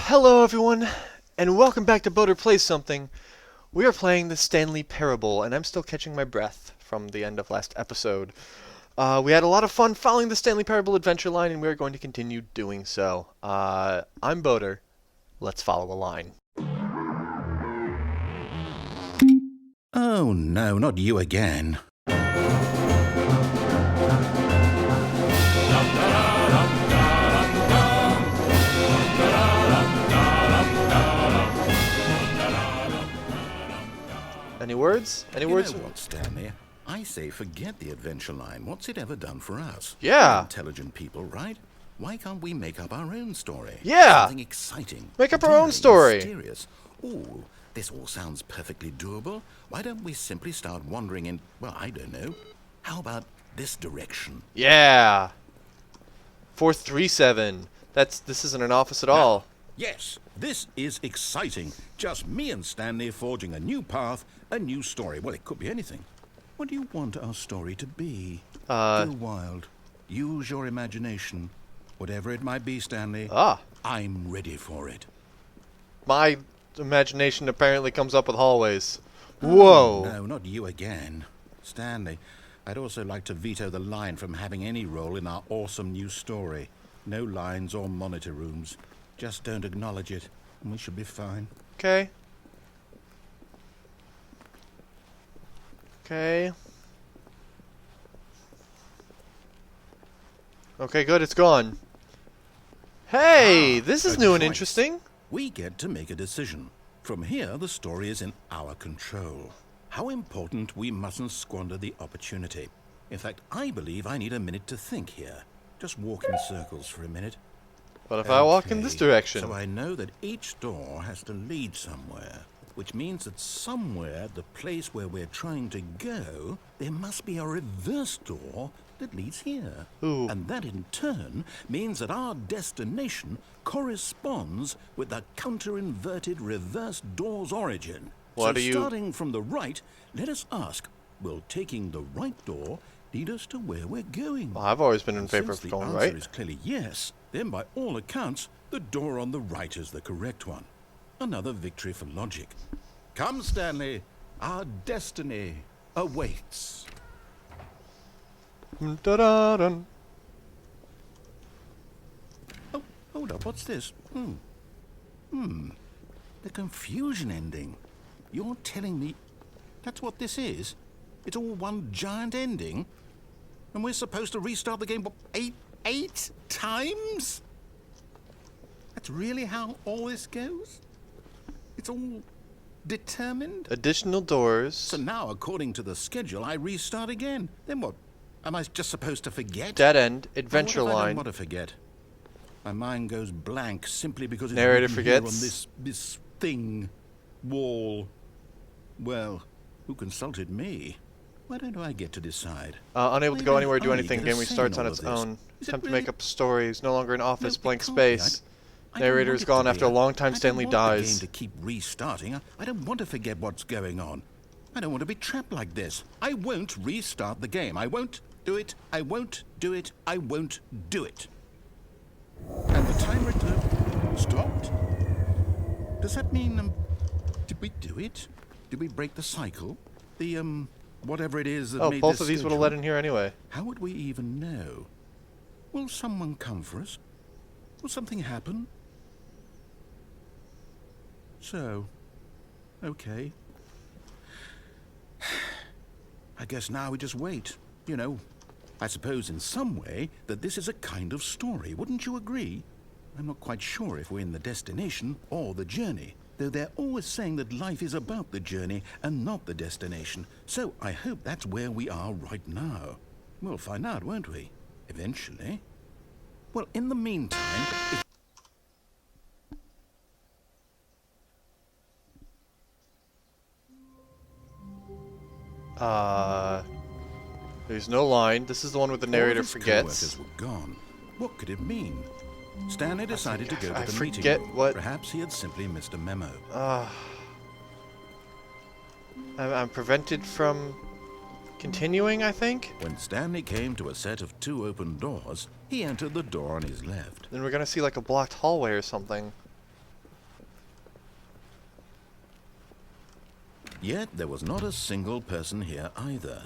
Hello everyone, and welcome back to Boater Plays Something. We are playing the Stanley Parable, and I'm still catching my breath from the end of last episode. We had a lot of fun following the Stanley Parable adventure line, and we are going to continue doing so. I'm Boater. Let's follow the line. Oh no, not you again. Any words? Any words? You know what, Stanley? I say forget the adventure line. What's it ever done for us? Yeah. We're intelligent people, right? Why can't we make up our own story? Yeah. Something exciting. Make up our own story. Mysterious. Ooh, this all sounds perfectly doable. Why don't we simply start wandering in, well, I don't know. How about this direction? Yeah. 437. This isn't an office at all. Yes, this is exciting. Just me and Stanley forging a new path, a new story. Well, it could be anything. What do you want our story to be? Go wild. Use your imagination. Whatever it might be, Stanley. I'm ready for it. My imagination apparently comes up with hallways. Whoa. No, not you again. Stanley, I'd also like to veto the line from having any role in our awesome new story. No lines or monitor rooms. Just don't acknowledge it, and we should be fine. Okay. Okay. Okay, good, it's gone. Hey, this is new and choice. interesting. We get to make a decision. From here, the story is in our control. How important we mustn't squander the opportunity. In fact, I believe I need a minute to think here. Just walk in circles for a minute. What if I walk in this direction? So I know that each door has to lead somewhere, which means that somewhere at the place where we're trying to go, there must be a reverse door that leads here. Ooh. And that in turn means that our destination corresponds with the counter-inverted reverse door's origin. Starting from the right, let us ask, will taking the right door lead us to where we're going? Well, I've always been in favor of going right. Since the answer is clearly yes, then by all accounts, the door on the right is the correct one. Another victory for logic. Come, Stanley, our destiny awaits. Da-da-dun. Oh, hold up, what's this? The confusion ending. You're telling me that's what this is? It's all one giant ending? And we're supposed to restart the game, what, eight times? That's really how all this goes? It's all determined? Additional doors. So now, according to the schedule, I restart again. Then what? Am I just supposed to forget? Dead end. Adventure What if I line. don't want to forget? My mind goes blank simply because it's Narrator written here forgets. on this thing, wall. Well, who consulted me? Why don't I get to decide? Unable to go anywhere or do anything. Game Is restarts it on its own. Is it Attempt to really? make up stories. No longer an office. No, Blank it can't be. space. I don't Narrator want is it to gone be. after a long time. Stanley I don't want the dies. game to keep restarting. I don't want to forget what's going on. I don't want to be trapped like this. I won't restart the game. I won't do it. I won't do it. I won't do it. And the timer stopped. Does that mean, did we do it? Did we break the cycle? The, whatever it is that Oh, made both this of these would have schedule? led in here anyway. How would we even know? Will someone come for us? Will something happen? So, okay. I guess now we just wait. You know, I suppose in some way that this is a kind of story. Wouldn't you agree? I'm not quite sure if we're in the destination or the journey, though they're always saying that life is about the journey and not the destination. So I hope that's where we are right now. We'll find out, won't we? Eventually. Well, in the meantime, There's no line. This is the one where the narrator all of his forgets. co-workers were gone. What could it mean? Stanley decided to go I to the forget meeting. what- Perhaps he had simply missed a memo. I'm prevented from continuing, I think. When Stanley came to a set of 2 open doors, he entered the door on his left. Then we're gonna see like a blocked hallway or something. Yet there was not a single person here either.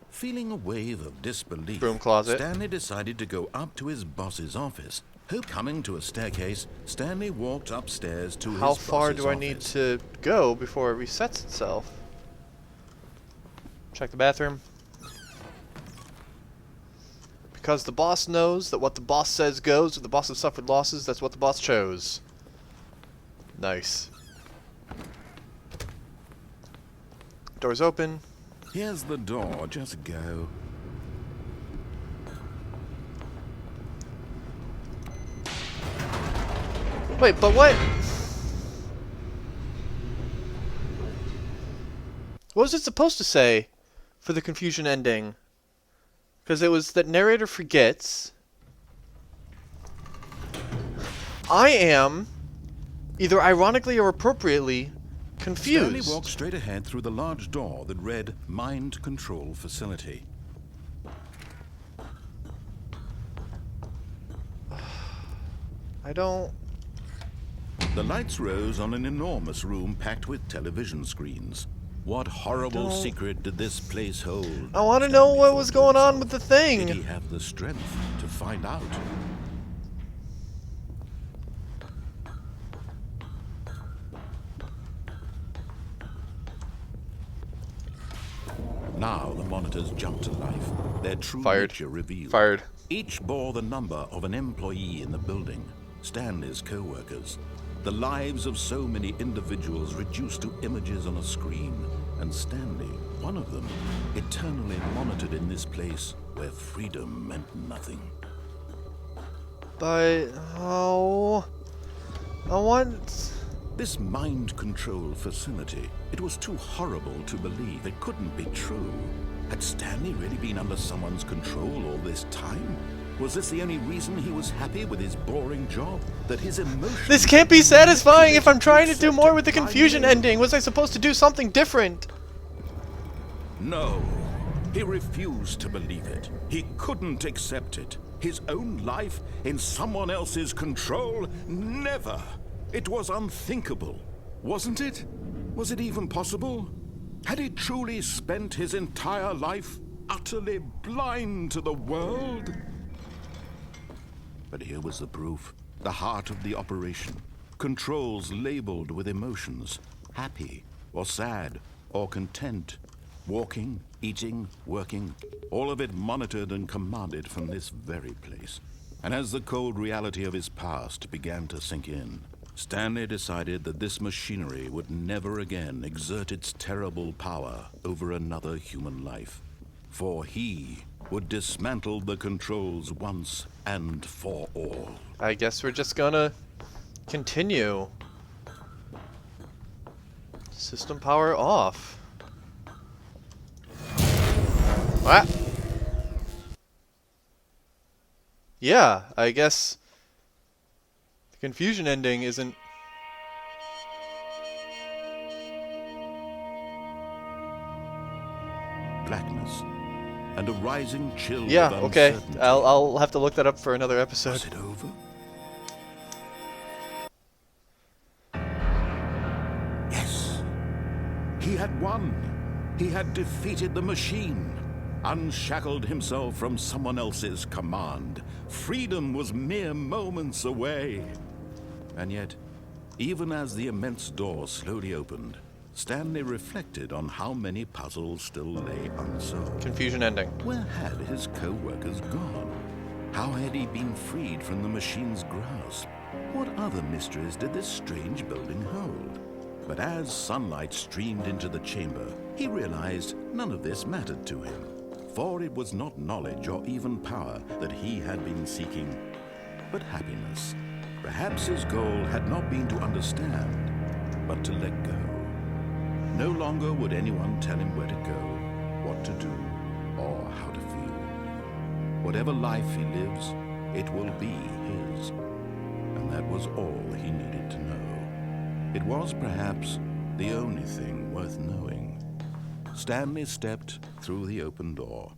Feeling a wave of disbelief, Broom closet. Stanley decided to go up to his boss's office. Coming to a staircase, Stanley walked upstairs to his How boss's far do I office. need to go before it resets itself? Check the bathroom. Because the boss knows that what the boss says goes. If the boss has suffered losses, that's what the boss chose. Nice. Door's open. Here's the door, just go. Wait, but what? What was it supposed to say for the confusion ending? Because it was that narrator forgets. I am, either ironically or appropriately, confused. Stanley walked straight ahead through the large door that read Mind Control Facility. I don't... The lights rose on an enormous room packed with television screens. What horrible secret did this place hold? I want to know what was going on with the thing. Did he have the strength to find out? Now the monitors jumped to life, their true nature revealed. Fired. Each bore the number of an employee in the building, Stanley's co-workers. The lives of so many individuals reduced to images on a screen, and Stanley, one of them, eternally monitored in this place where freedom meant nothing. But... oh... I want... This mind control facility, it was too horrible to believe. It couldn't be true. Had Stanley really been under someone's control all this time? Was this the only reason he was happy with his boring job? That his emotions... This can't be satisfying if I'm trying to do more with the confusion ending. Was I supposed to do something different? No. He refused to believe it. He couldn't accept it. His own life in someone else's control? Never. It was unthinkable. Wasn't it? Was it even possible? Had he truly spent his entire life utterly blind to the world? But here was the proof. The heart of the operation. Controls labeled with emotions. Happy, or sad, or content. Walking, eating, working. All of it monitored and commanded from this very place. And as the cold reality of his past began to sink in, Stanley decided that this machinery would never again exert its terrible power over another human life. For he would dismantle the controls once and for all. I guess we're just gonna continue. System power off. What? Yeah, I guess the confusion ending isn't... Blackness and a rising chill Yeah, of okay. uncertainty. I'll have to look that up for another episode. Was it over? Yes. He had won. He had defeated the machine. Unshackled himself from someone else's command. Freedom was mere moments away. And yet, even as the immense door slowly opened, Stanley reflected on how many puzzles still lay unsolved. Confusion ending. Where had his co-workers gone? How had he been freed from the machine's grasp? What other mysteries did this strange building hold? But as sunlight streamed into the chamber, he realized none of this mattered to him. For it was not knowledge or even power that he had been seeking, but happiness. Perhaps his goal had not been to understand, but to let go. No longer would anyone tell him where to go, what to do, or how to feel. Whatever life he lives, it will be his. And that was all he needed to know. It was perhaps the only thing worth knowing. Stanley stepped through the open door.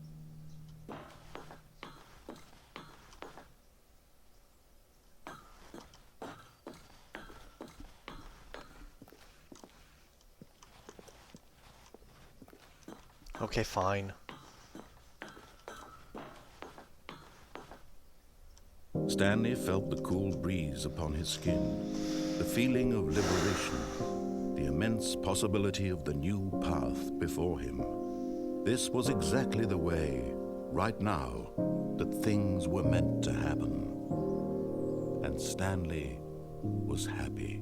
Okay, fine. Stanley felt the cool breeze upon his skin, the feeling of liberation, the immense possibility of the new path before him. This was exactly the way, right now, that things were meant to happen. And Stanley was happy.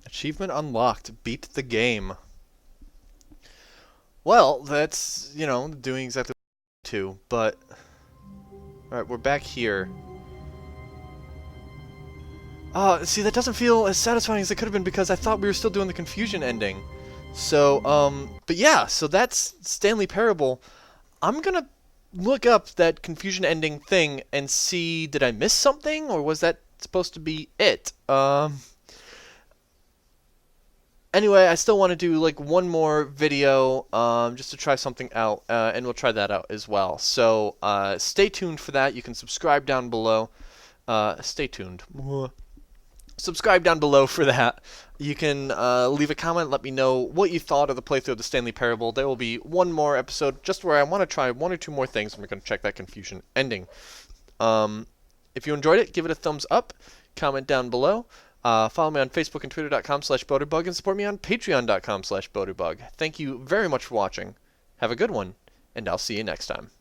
Achievement unlocked. Beat the game. Well, that's, doing exactly what I wanted to, but... Alright, we're back here. See, that doesn't feel as satisfying as it could have been because I thought we were still doing the confusion ending. So, but yeah, so that's Stanley Parable. I'm gonna look up that confusion ending thing and see, did I miss something, or was that supposed to be it? Anyway, I still want to do like one more video just to try something out, and we'll try that out as well. So stay tuned for that. You can subscribe down below. Stay tuned. Subscribe down below for that. You can leave a comment, let me know what you thought of the playthrough of the Stanley Parable. There will be one more episode just where I want to try one or two more things, and we're going to check that confusion ending. If you enjoyed it, give it a thumbs up, comment down below. Follow me on Facebook and Twitter.com/BoaterBug, and support me on Patreon.com/BoaterBug. Thank you very much for watching. Have a good one, and I'll see you next time.